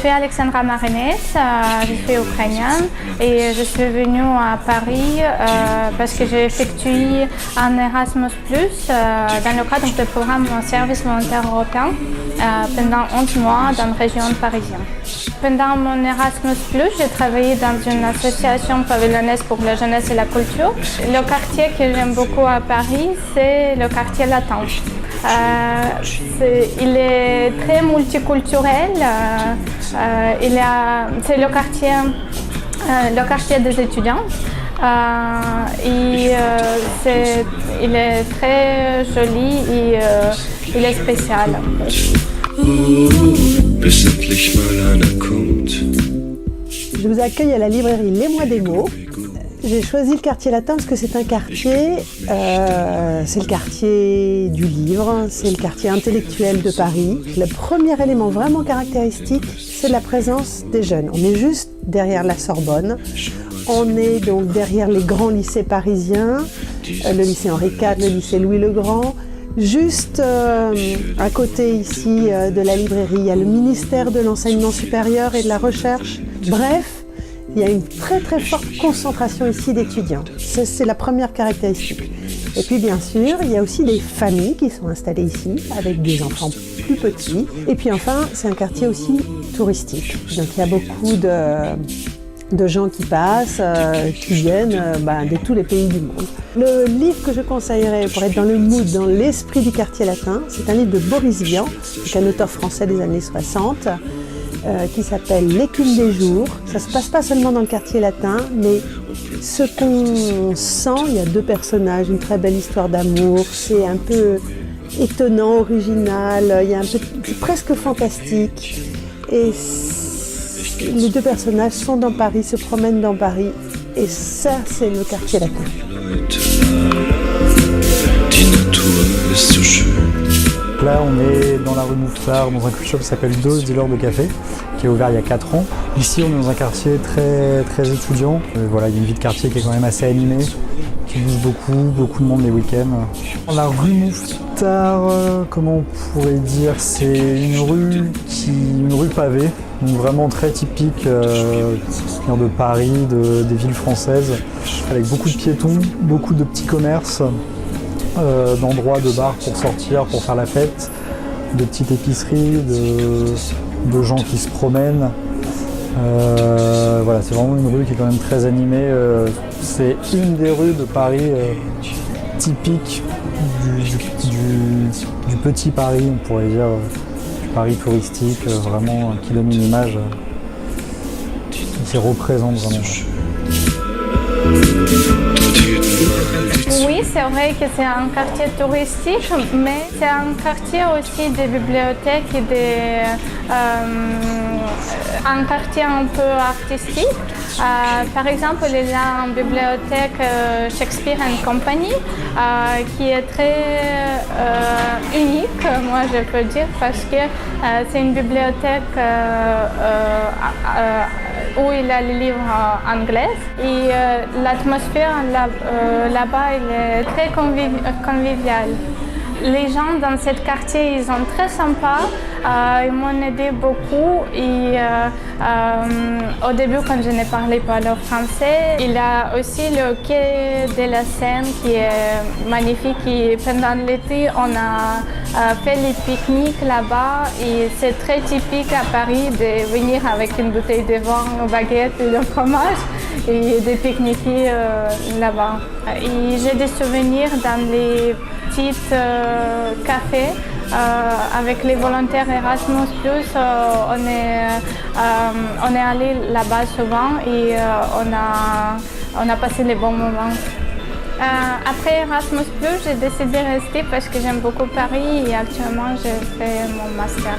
suis Alexandra Marinets, je suis ukrainienne et je suis venue à Paris parce que j'ai effectué un Erasmus+, dans le cadre du programme Service volontaire européen pendant 11 mois dans la région parisienne. Pendant mon Erasmus+, j'ai travaillé dans une association pavillonnaise pour la jeunesse et la culture. Le quartier que j'aime beaucoup à Paris, c'est le quartier latin. Il est très multiculturel. C'est le quartier des étudiants. Il est très joli et il est spécial. Je vous accueille à la librairie Les Mois des Mots. J'ai choisi le quartier latin parce que c'est un quartier, c'est le quartier du livre, c'est le quartier intellectuel de Paris. Le premier élément vraiment caractéristique, c'est la présence des jeunes. On est juste derrière la Sorbonne, on est donc derrière les grands lycées parisiens, le lycée Henri IV, le lycée Louis-le-Grand. Juste à côté ici de la librairie, il y a le ministère de l'enseignement supérieur et de la recherche. Bref, il y a une très très forte concentration ici d'étudiants. C'est la première caractéristique. Et puis bien sûr, il y a aussi des familles qui sont installées ici avec des enfants plus petits. Et puis enfin, c'est un quartier aussi touristique. Donc il y a beaucoup de gens qui passent, qui viennent de tous les pays du monde. Le livre que je conseillerais pour être dans le mood, dans l'esprit du quartier latin, c'est un livre de Boris Vian, un auteur français des années 60, qui s'appelle L'écume des jours. Ça ne se passe pas seulement dans le quartier latin, mais ce qu'on sent, il y a deux personnages, une très belle histoire d'amour, c'est un peu étonnant, original, il y a un peu presque fantastique. Et les deux personnages sont dans Paris, se promènent dans Paris, et ça, c'est le quartier latin. Là, on est dans la rue Mouffetard, dans un coffee shop qui s'appelle Dose Dealer de Café, qui est ouvert il y a 4 ans. Ici, on est dans un quartier très, très étudiant. Voilà, il y a une vie de quartier qui est quand même assez animée, qui bouge beaucoup de monde les week-ends. La rue Mouffetard, comment on pourrait dire, c'est une rue pavée, donc vraiment très typique de Paris, des villes françaises, avec beaucoup de piétons, beaucoup de petits commerces. D'endroits de bars pour sortir, pour faire la fête, de petites épiceries, de gens qui se promènent. Voilà, c'est vraiment une rue qui est quand même très animée. C'est une des rues de Paris typiques du petit Paris, on pourrait dire, du Paris touristique, vraiment qui donne une image qui représente vraiment. Oui, c'est vrai que c'est un quartier touristique, mais c'est un quartier aussi des bibliothèques et un quartier un peu artistique. Par exemple, il y a une bibliothèque Shakespeare & Company qui est très unique, moi je peux dire, parce que c'est une bibliothèque où il y a les livres anglais et l'atmosphère là-bas elle est très conviviale. Les gens dans ce quartier, ils sont très sympas, ils m'ont aidé beaucoup et au début quand je ne parlais pas le français, il y a aussi le quai de la Seine qui est magnifique et pendant l'été on a fait les pique-niques là-bas et c'est très typique à Paris de venir avec une bouteille de vin, une baguette et du fromage et de pique-niquer là-bas. Et j'ai des souvenirs dans les petits cafés avec les volontaires Erasmus+, on est allé là-bas souvent et on a passé les bons moments. Après Erasmus+, j'ai décidé de rester parce que j'aime beaucoup Paris et actuellement je fais mon master.